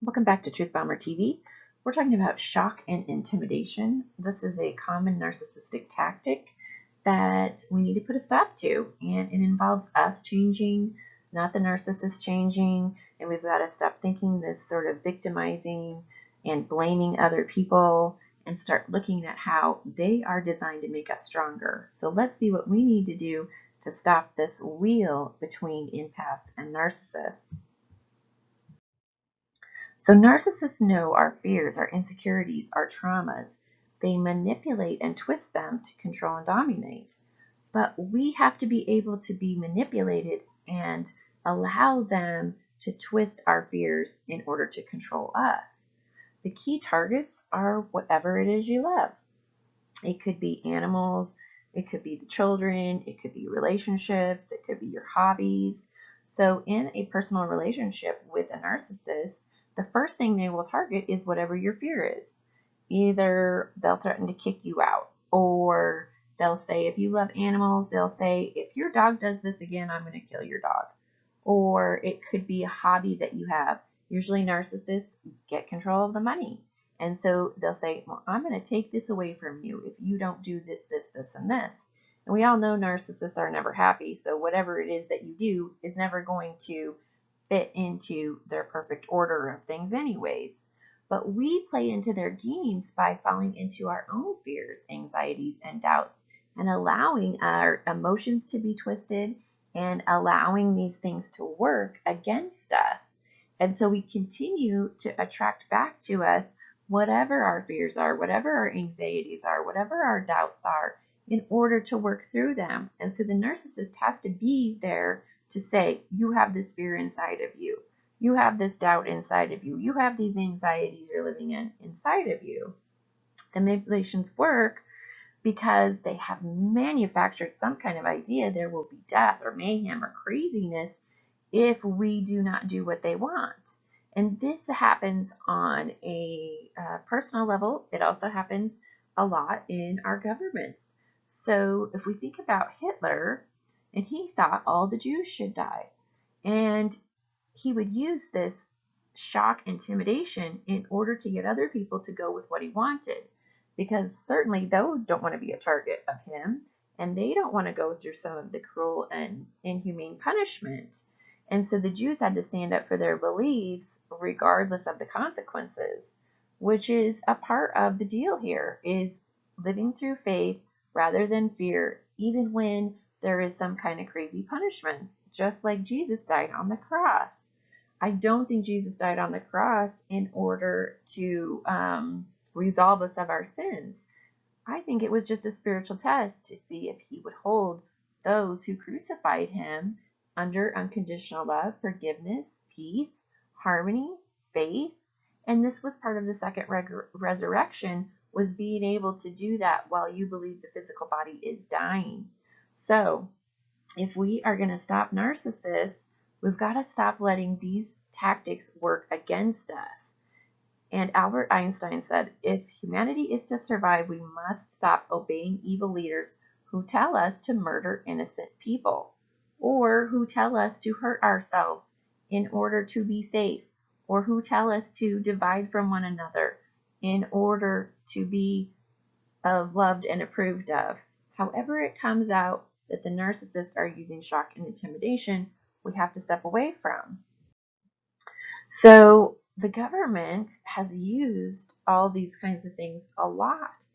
Welcome back to Truth Bomber TV. We're talking about shock and intimidation. This is a common narcissistic tactic that we need to put a stop to, and it involves us changing, not the narcissist changing, and we've got to stop thinking this sort of victimizing and blaming other people and start looking at how they are designed to make us stronger. So let's see what we need to do to stop this wheel between empaths and narcissists. So narcissists know our fears, our insecurities, our traumas. They manipulate and twist them to control and dominate. But we have to be able to be manipulated and allow them to twist our fears in order to control us. The key targets are whatever it is you love. It could be animals, it could be the children, it could be relationships, it could be your hobbies. So, in a personal relationship with a narcissist, the first thing they will target is whatever your fear is. Either they'll threaten to kick you out, or they'll say, if you love animals, they'll say, if your dog does this again, I'm going to kill your dog. Or it could be a hobby that you have. Usually, narcissists get control of the money. And so they'll say, well, I'm going to take this away from you if you don't do this, this, this, and this. And we all know narcissists are never happy. So whatever it is that you do is never going to fit into their perfect order of things anyways. But we play into their games by falling into our own fears, anxieties, and doubts, and allowing our emotions to be twisted and allowing these things to work against us. And so we continue to attract back to us whatever our fears are, whatever our anxieties are, whatever our doubts are, in order to work through them. And so the narcissist has to be there to say, you have this fear inside of you. You have this doubt inside of you. You have these anxieties you're living inside of you. The manipulations work because they have manufactured some kind of idea there will be death or mayhem or craziness if we do not do what they want. And this happens on a personal level. It also happens a lot in our governments. So if we think about Hitler, and he thought all the Jews should die, and he would use this shock intimidation in order to get other people to go with what he wanted, because certainly they don't want to be a target of him, and they don't want to go through some of the cruel and inhumane punishment. And so the Jews had to stand up for their beliefs regardless of the consequences, which is a part of the deal here, is living through faith rather than fear, even when there is some kind of crazy punishments, just like Jesus died on the cross. I don't think Jesus died on the cross in order to resolve us of our sins. I think it was just a spiritual test to see if he would hold those who crucified him under unconditional love, forgiveness, peace, harmony, faith. And this was part of the second resurrection, was being able to do that while you believe the physical body is dying. So if we are going to stop narcissists, we've got to stop letting these tactics work against us. And Albert Einstein said, if humanity is to survive, we must stop obeying evil leaders who tell us to murder innocent people, or who tell us to hurt ourselves in order to be safe, or who tell us to divide from one another in order to be loved and approved of. However it comes out that the narcissists are using shock and intimidation, we have to step away from. So the government has used all these kinds of things a lot,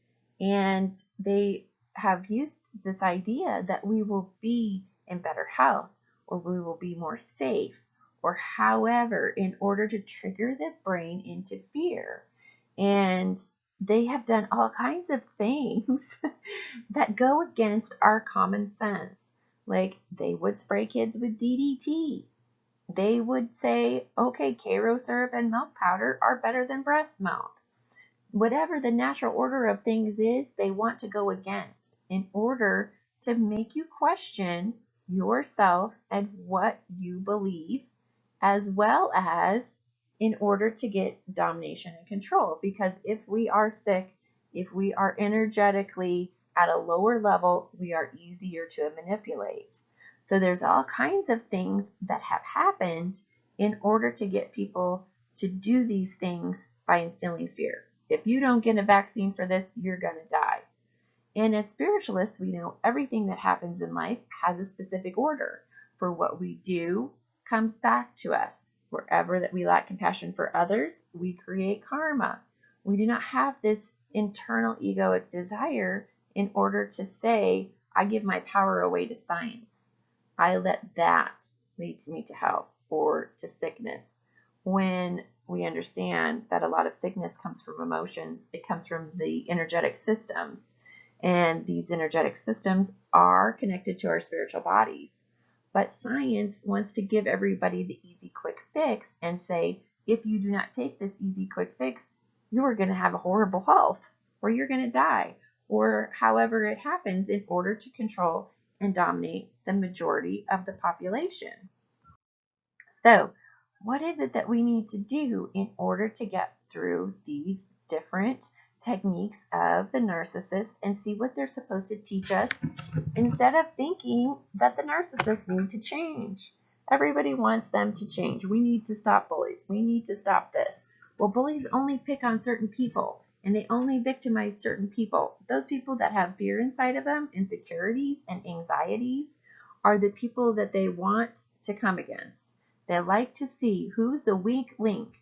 and they have used this idea that we will be in better health, or we will be more safe, or however, in order to trigger the brain into fear. And they have done all kinds of things that go against our common sense. Like they would spray kids with DDT. They would say, okay, Karo syrup and milk powder are better than breast milk. Whatever the natural order of things is, they want to go against in order to make you question yourself and what you believe, as well as in order to get domination and control. Because if we are sick, if we are energetically at a lower level, we are easier to manipulate. So there's all kinds of things that have happened in order to get people to do these things by instilling fear. If you don't get a vaccine for this, you're going to die. And as spiritualists, we know everything that happens in life has a specific order. For what we do comes back to us. Wherever that we lack compassion for others, we create karma. We do not have this internal egoic desire in order to say, I give my power away to science. I let that lead me to health or to sickness. When we understand that a lot of sickness comes from emotions, it comes from the energetic systems, and these energetic systems are connected to our spiritual bodies. But science wants to give everybody the easy, quick fix and say, if you do not take this easy, quick fix, you are going to have a horrible health, or you're going to die, or however it happens, in order to control and dominate the majority of the population. So, what is it that we need to do in order to get through these different techniques of the narcissist and see what they're supposed to teach us instead of thinking that the narcissists need to change? Everybody wants them to change. We need to stop bullies. We need to stop this. Well, bullies only pick on certain people and they only victimize certain people. Those people that have fear inside of them, insecurities and anxieties, are the people that they want to come against. They like to see who's the weak link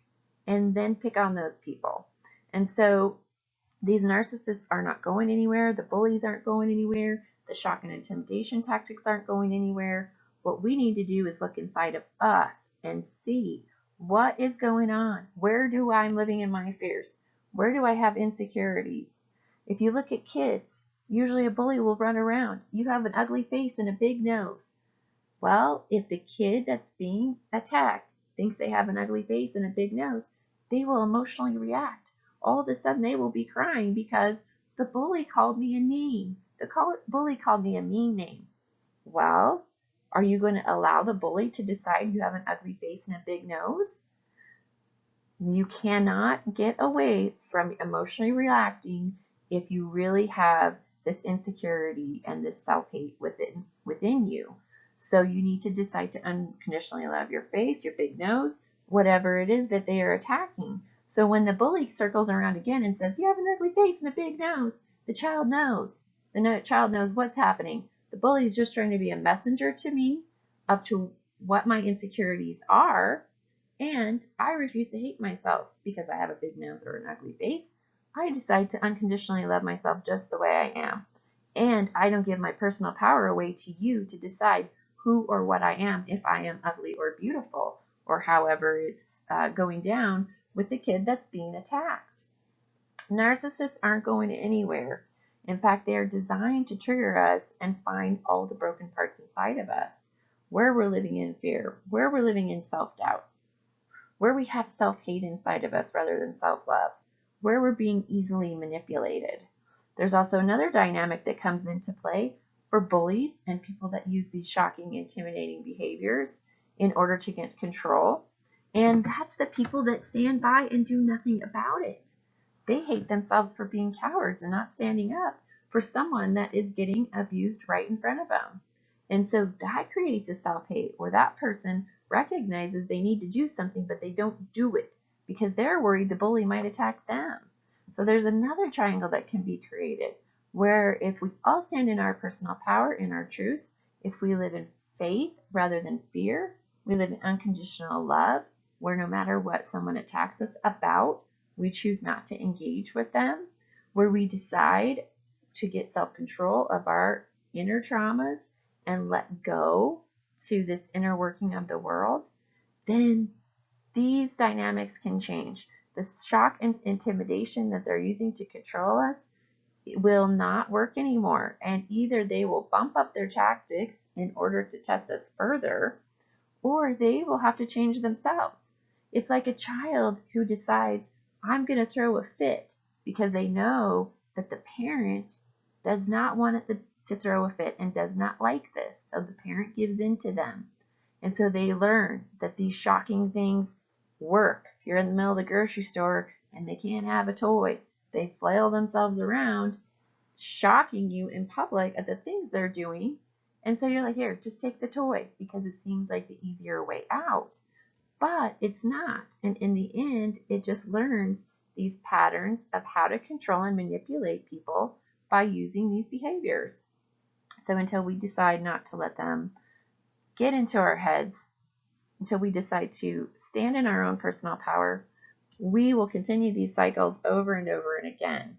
and then pick on those people. And so these narcissists are not going anywhere. The bullies aren't going anywhere. The shock and intimidation tactics aren't going anywhere. What we need to do is look inside of us and see what is going on. Where do I'm living in my fears? Where do I have insecurities? If you look at kids, usually a bully will run around. You have an ugly face and a big nose. Well, if the kid that's being attacked thinks they have an ugly face and a big nose, they will emotionally react. All of a sudden, they will be crying because the bully called me a name. The bully called me a mean name. Well, are you going to allow the bully to decide you have an ugly face and a big nose? You cannot get away from emotionally reacting if you really have this insecurity and this self-hate within you. So you need to decide to unconditionally love your face, your big nose, whatever it is that they are attacking. So when the bully circles around again and says, you have an ugly face and a big nose, the child knows. The child knows what's happening. The bully is just trying to be a messenger to me up to what my insecurities are, and I refuse to hate myself because I have a big nose or an ugly face. I decide to unconditionally love myself just the way I am. And I don't give my personal power away to you to decide who or what I am, if I am ugly or beautiful, or however it's going down with the kid that's being attacked. Narcissists aren't going anywhere. In fact, they are designed to trigger us and find all the broken parts inside of us, where we're living in fear, where we're living in self-doubts, where we have self-hate inside of us rather than self-love, where we're being easily manipulated. There's also another dynamic that comes into play for bullies and people that use these shocking, intimidating behaviors in order to get control. And that's the people that stand by and do nothing about it. They hate themselves for being cowards and not standing up for someone that is getting abused right in front of them. And so that creates a self-hate where that person recognizes they need to do something, but they don't do it because they're worried the bully might attack them. So there's another triangle that can be created where if we all stand in our personal power, in our truth, if we live in faith rather than fear, we live in unconditional love, where no matter what someone attacks us about, we choose not to engage with them, where we decide to get self-control of our inner traumas and let go to this inner working of the world, then these dynamics can change. The shock and intimidation that they're using to control us will not work anymore. And either they will bump up their tactics in order to test us further, or they will have to change themselves. It's like a child who decides, I'm going to throw a fit because they know that the parent does not want it to throw a fit and does not like this. So the parent gives in to them. And so they learn that these shocking things work. If you're in the middle of the grocery store and they can't have a toy, they flail themselves around, shocking you in public at the things they're doing. And so you're like, here, just take the toy because it seems like the easier way out. but it's not. And in the end, it just learns these patterns of how to control and manipulate people by using these behaviors. So until we decide not to let them get into our heads, until we decide to stand in our own personal power, we will continue these cycles over and over and again.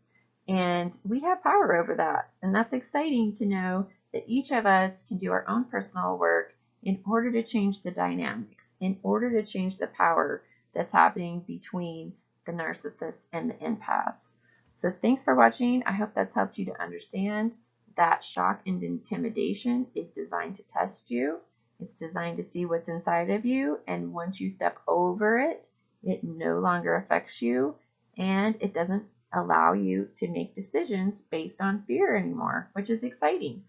And we have power over that. And that's exciting to know that each of us can do our own personal work in order to change the dynamics, in order to change the power that's happening between the narcissist and the empaths. So thanks for watching. I hope that's helped you to understand that shock and intimidation is designed to test you. It's designed to see what's inside of you. And once you step over it, it no longer affects you, and it doesn't allow you to make decisions based on fear anymore, which is exciting.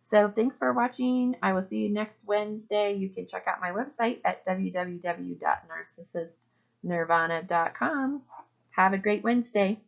So thanks for watching. I will see you next Wednesday. You can check out my website at www.narcissistnirvana.com. Have a great Wednesday.